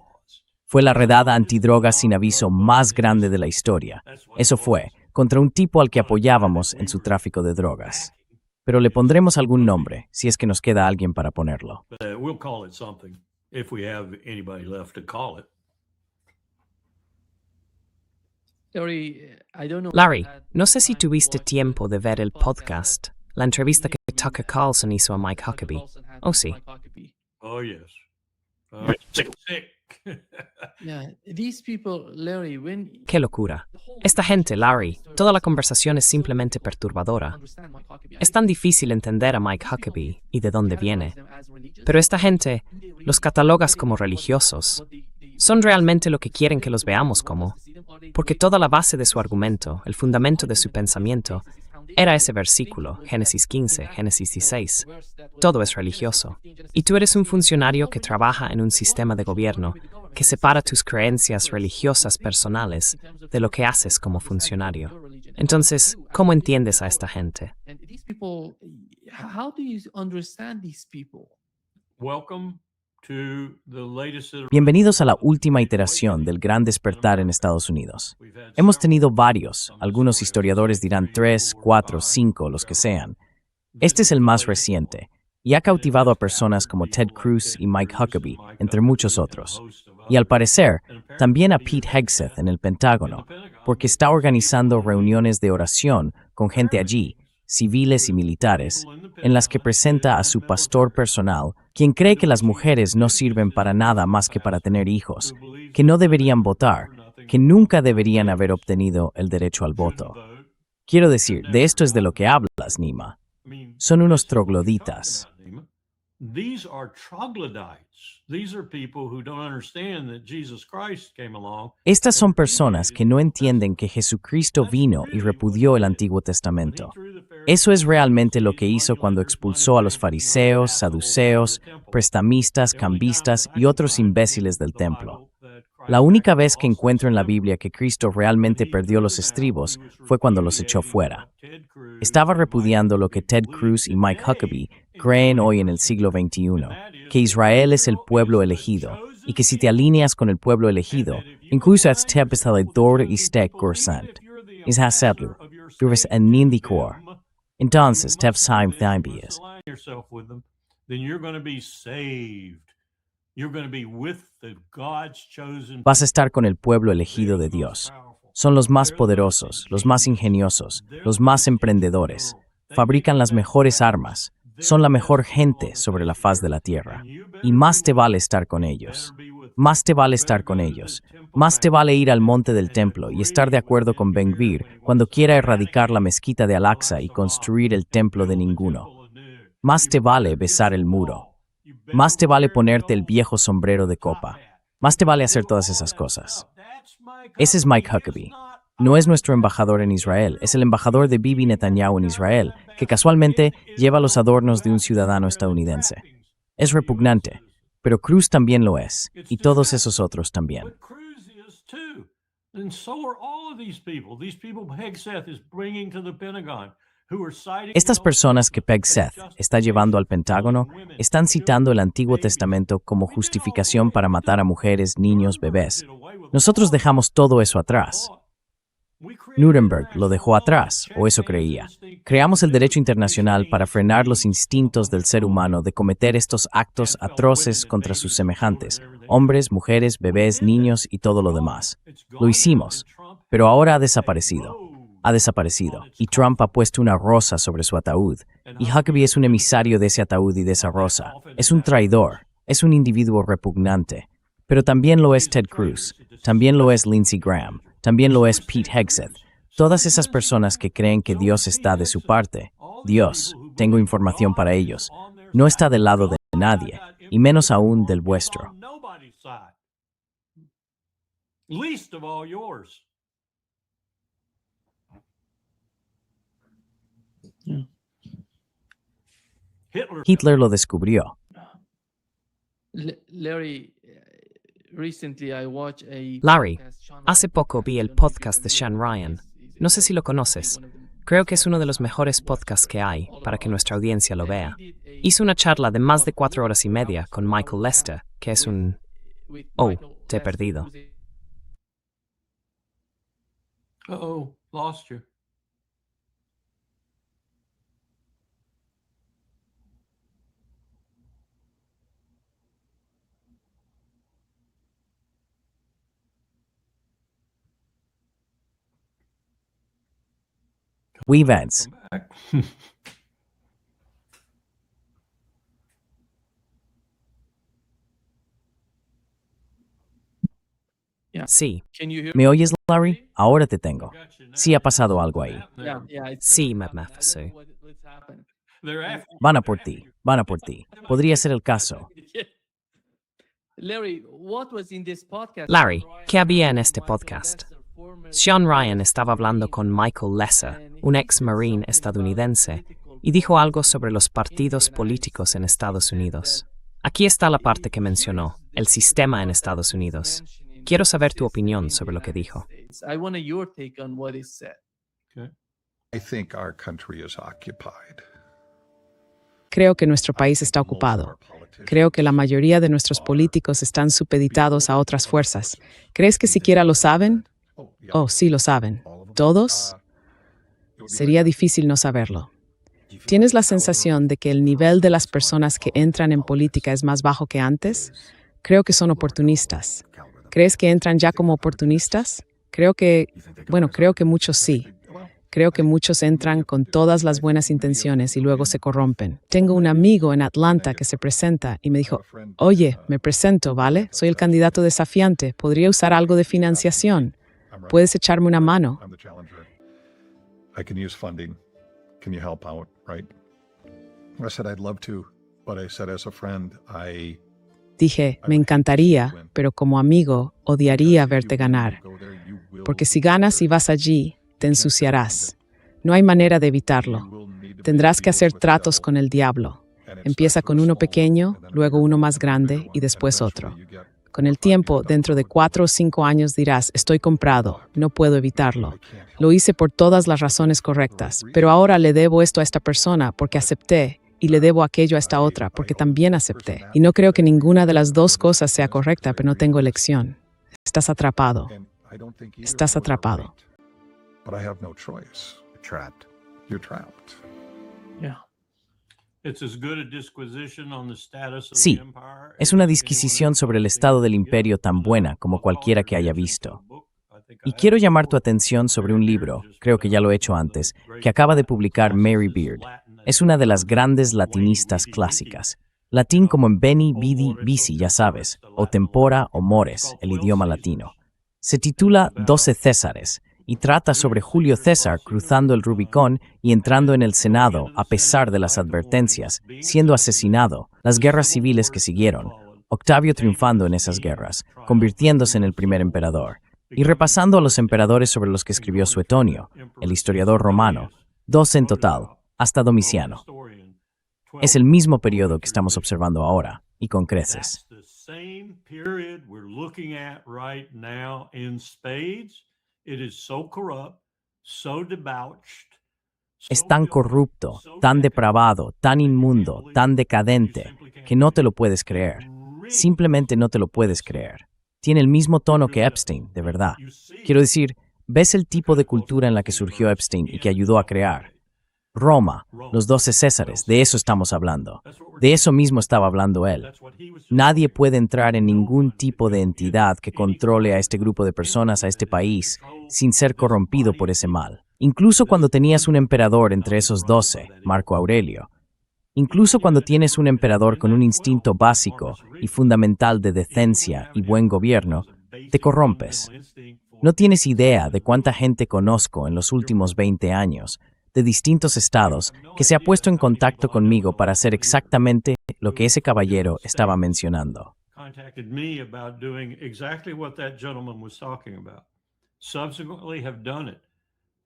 Fue la redada antidrogas sin aviso más grande de la historia. Eso fue, contra un tipo al que apoyábamos en su tráfico de drogas. Pero le pondremos algún nombre, si es que nos queda alguien para ponerlo. We'll call it something if we have anybody left to call it. Larry, no sé si tuviste tiempo de ver el podcast, la entrevista que Tucker Carlson hizo a Mike Huckabee. Oh, sí. Oh, yes. Sick. Qué locura. Esta gente, Larry, toda la conversación es simplemente perturbadora. Es tan difícil entender a Mike Huckabee y de dónde viene. Pero esta gente los catalogas como religiosos. Son realmente lo que quieren que los veamos como. Porque toda la base de su argumento, el fundamento de su pensamiento, era ese versículo, Génesis 15, Génesis 16. Todo es religioso. Y tú eres un funcionario que trabaja en un sistema de gobierno que separa tus creencias religiosas personales de lo que haces como funcionario. Entonces, ¿cómo entiendes a esta gente? Welcome to the latest iteration. Bienvenidos a la última iteración del Gran Despertar en Estados Unidos. Hemos tenido varios, algunos historiadores dirán 3, 4, 5, los que sean. Este es el más reciente, y ha cautivado a personas como Ted Cruz y Mike Huckabee, entre muchos otros. Y al parecer, también a Pete Hegseth en el Pentágono, porque está organizando reuniones de oración con gente allí, civiles y militares, en las que presenta a su pastor personal, quien cree que las mujeres no sirven para nada más que para tener hijos, que no deberían votar, que nunca deberían haber obtenido el derecho al voto. Quiero decir, de esto es de lo que hablas, Nima. Son unos trogloditas. These are troglodytes. These are people who don't understand that Jesus Christ came along. Estas son personas que no entienden que Jesucristo vino y repudió el Antiguo Testamento. Eso es realmente lo que hizo cuando expulsó a los fariseos, saduceos, prestamistas, cambistas y otros imbéciles del templo. La única vez que encuentro en la Biblia que Cristo realmente perdió los estribos fue cuando los echó fuera. Estaba repudiando lo que Ted Cruz y Mike Huckabee creen hoy en el siglo XXI, que Israel es el pueblo elegido, y que si te alineas con el pueblo elegido, incluso als te besaledor y stek gorsant, is hasedlu, du eres en nindikor. Entonces, tev saim thambies. Then you're going to be saved. You're going to be with the God's chosen. Vas a estar con el pueblo elegido de Dios. Son los más poderosos, los más ingeniosos, los más emprendedores. Fabrican las mejores armas. Son la mejor gente sobre la faz de la tierra. Y más te vale estar con ellos. Más te vale estar con ellos. Más te vale ir al monte del templo y estar de acuerdo con Ben-Gvir cuando quiera erradicar la mezquita de Al-Aqsa y construir el templo de ninguno. Más te vale besar el muro. Más te vale ponerte el viejo sombrero de copa. Más te vale hacer todas esas cosas. Ese es Mike Huckabee. No es nuestro embajador en Israel, es el embajador de Bibi Netanyahu en Israel, que casualmente lleva los adornos de un ciudadano estadounidense. Es repugnante, pero Cruz también lo es, y todos esos otros también. But Cruz is too. And so are all of these people. These people Hegseth is bringing to the Pentagon. Estas personas que Hegseth está llevando al Pentágono están citando el Antiguo Testamento como justificación para matar a mujeres, niños, bebés. Nosotros dejamos todo eso atrás. Nuremberg lo dejó atrás, o eso creía. Creamos el derecho internacional para frenar los instintos del ser humano de cometer estos actos atroces contra sus semejantes, hombres, mujeres, bebés, niños y todo lo demás. Lo hicimos, pero ahora ha desaparecido. Y Trump ha puesto una rosa sobre su ataúd, y Huckabee es un emisario de ese ataúd y de esa rosa. Es un traidor, es un individuo repugnante. Pero también lo es Ted Cruz, también lo es Lindsey Graham, también lo es Pete Hegseth. Todas esas personas que creen que Dios está de su parte. Dios, tengo información para ellos, no está del lado de nadie, y menos aún del vuestro. Nobody's side. least of all yours. Yeah. Hitler lo descubrió. Larry, recently I watched a Larry, podcast, Sean hace Ryan poco podcast vi el on podcast de Mr. Sean Ryan. He's No sé si lo conoces. one of them. Creo que es uno de los mejores podcasts que hay para que nuestra audiencia lo vea. Hizo una charla de más de 4 horas y media con Michael Lester, que es un... With Oh, Michael te he Lester, perdido. who's a- Uh-oh, lost you. We Vance. Back. Sí, Can you hear ¿Me oyes, Larry? Ahora te tengo. Got you now. Sí ha pasado algo ahí. Yeah, yeah. Sí, Mephisto. What's happened? They're after Van a por ti, van a por ti. Podría ser el caso. Larry, what was in this podcast? Larry, ¿qué había en este podcast? Sean Ryan estaba hablando con Michael Lesser, un ex marine estadounidense, y dijo algo sobre los partidos políticos en Estados Unidos. Aquí está la parte que mencionó, el sistema en Estados Unidos. Quiero saber tu opinión sobre lo que dijo. I want your take on what is said. I think our country is occupied. Creo que nuestro país está ocupado. Creo que la mayoría de nuestros políticos están supeditados a otras fuerzas. ¿Crees que siquiera lo saben? Oh, sí lo saben. ¿Todos? Sería difícil no saberlo. ¿Tienes la sensación de que el nivel de las personas que entran en política es más bajo que antes? Creo que son oportunistas. ¿Crees que entran ya como oportunistas? Creo que muchos sí. Creo que muchos entran con todas las buenas intenciones y luego se corrompen. Tengo un amigo en Atlanta que se presenta y me dijo, oye, me presento, ¿vale? Soy el candidato desafiante. ¿Podría usar algo de financiación? ¿Puedes echarme una mano? I'm the challenger. I can use funding. Can you help out, right? I said I'd love to, but I said as a friend, Dije, me encantaría, pero como amigo, odiaría verte ganar. Porque si ganas y vas allí, te ensuciarás. No hay manera de evitarlo. Tendrás que hacer tratos con el diablo. Empieza con uno pequeño, luego uno más grande y después otro. Con el tiempo, dentro de 4 o 5 años dirás, estoy comprado, no puedo evitarlo. Lo hice por todas las razones correctas, pero ahora le debo esto a esta persona porque acepté y le debo aquello a esta otra porque también acepté. Y no creo que ninguna de las dos cosas sea correcta, pero no tengo elección. Estás atrapado. Estás atrapado. But I have no choice. You're trapped. You're trapped. Yeah. It's as good a disquisition on the status of Sí, the empire es una as disquisición anyone sobre el else estado del can imperio get. tan buena como cualquiera que haya visto. I think Y I quiero have llamar tu before. atención sobre un libro, creo que ya lo he hecho antes, que acaba de publicar Mary Beard. Es una de las grandes latinistas clásicas. Latín como en Beni, Vidi, Vici, ya sabes, o Tempora o Mores, el idioma latino. Se titula 12 Césares y trata sobre Julio César cruzando el Rubicón y entrando en el Senado a pesar de las advertencias, siendo asesinado, las guerras civiles que siguieron, Octavio triunfando en esas guerras, convirtiéndose en el primer emperador, y repasando a los emperadores sobre los que escribió Suetonio, el historiador romano, 12 en total, hasta Domiciano. Es el mismo periodo que estamos observando ahora, y con creces. That's the same period we're looking at right now in spades. It is so corrupt, so debauched. Es tan corrupto, tan depravado, tan inmundo, tan decadente, que no te lo puedes creer. Simplemente no te lo puedes creer. Tiene el mismo tono que Epstein, de verdad. Quiero decir, ¿ves el tipo de cultura en la que surgió Epstein y que ayudó a crear? Roma, los 12 Césares, de eso estamos hablando. De eso mismo estaba hablando él. Nadie puede entrar en ningún tipo de entidad que controle a este grupo de personas, a este país, sin ser corrompido por ese mal. Incluso cuando tenías un emperador entre esos 12, Marco Aurelio. Incluso cuando tienes un emperador con un instinto básico y fundamental de decencia y buen gobierno, te corrompes. No tienes idea de cuánta gente conozco en los últimos 20 años, de distintos estados, que se ha puesto en contacto conmigo para hacer exactamente lo que ese caballero estaba mencionando. contacted me about doing exactly what that gentleman was talking about. Subsequently have done it.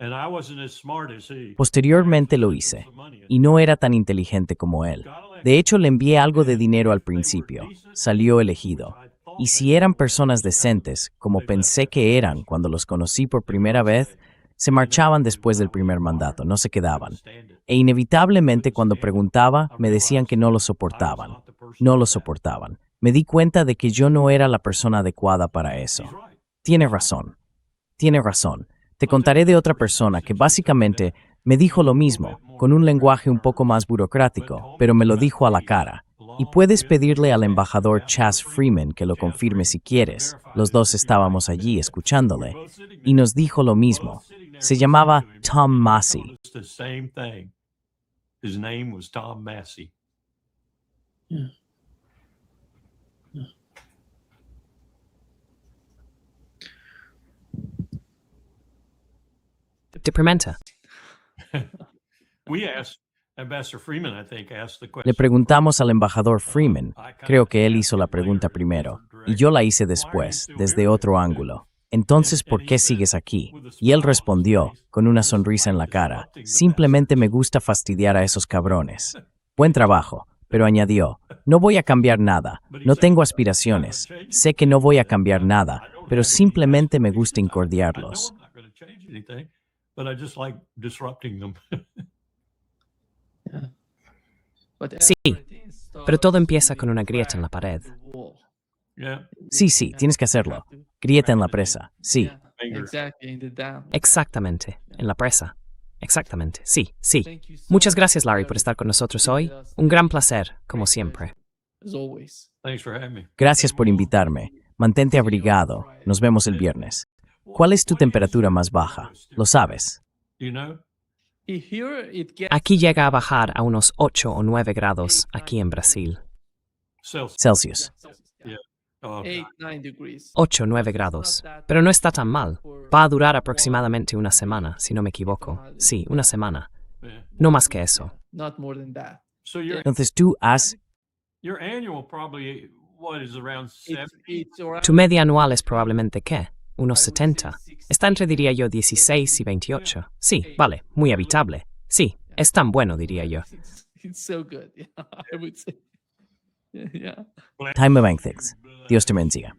And I wasn't as smart as he. Posteriormente lo hice, y no era tan inteligente como él. De hecho, le envié algo de dinero al principio. Salió elegido. Y si eran personas decentes, como pensé que eran cuando los conocí por primera vez, se marchaban después del primer mandato, no se quedaban. E inevitablemente cuando preguntaba, me decían que no lo soportaban. No lo soportaban. Me di cuenta de que yo no era la persona adecuada para eso. Tiene razón. Tiene razón. Te contaré de otra persona que básicamente me dijo lo mismo, con un lenguaje un poco más burocrático, pero me lo dijo a la cara. Y puedes pedirle al embajador Chas Freeman que lo confirme si quieres. Los dos estábamos allí escuchándole. Y nos dijo lo mismo. Se llamaba Tom Massey. The same thing. His name was Tom Massey. Deprimente. We asked Ambassador Freeman, I think, asked the Le question. preguntamos al embajador Freeman. Creo que él hizo la pregunta primero. Y yo la hice después, desde otro ángulo. Entonces, ¿por qué sigues aquí? Y él respondió, con una sonrisa en la cara, simplemente me gusta fastidiar a esos cabrones. Buen trabajo, pero añadió, no voy a cambiar nada, no tengo aspiraciones, sé que no voy a cambiar nada, pero simplemente me gusta I incordiarlos. know I'm not going to change anything, but I just like disrupting them. Sí, pero todo empieza con una grieta en la pared. Yeah. Sí, tienes que hacerlo. Grieta en la presa, sí. Exactly, in the dam. Exactamente, en la presa. Exactamente, sí. Muchas gracias, Larry, por estar con nosotros hoy. Un gran placer, como siempre. As always. Thanks for having me. Gracias por invitarme. Mantente abrigado. Nos vemos el viernes. ¿Cuál es tu temperatura más baja? ¿Lo sabes? You know? Here it gets Aquí llega a bajar a unos 8 o 9 grados aquí en Brasil. Celsius. Oh, 8-9 degrees. 8 o 9 grados. Pero no está tan mal. Va a durar aproximadamente una semana, si no me equivoco. Sí, una semana. yeah. No más que eso. Not more than that. So your Entonces tú has... annual probably what is around 70? It's around Tu media anual es probablemente, ¿qué? Unos 70. Está entre, diría yo, 16 y 28. Sí, vale, muy habitable. Sí, es tan bueno, diría yo. it's so good. Yeah, I would say. Yeah. Time of Thanks. Dios te bendiga.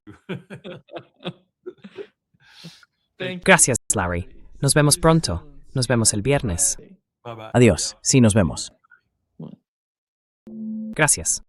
Thank you. Gracias, Larry. Nos vemos pronto. Nos vemos el viernes. Bye bye. Adiós. Sí, nos vemos. Gracias.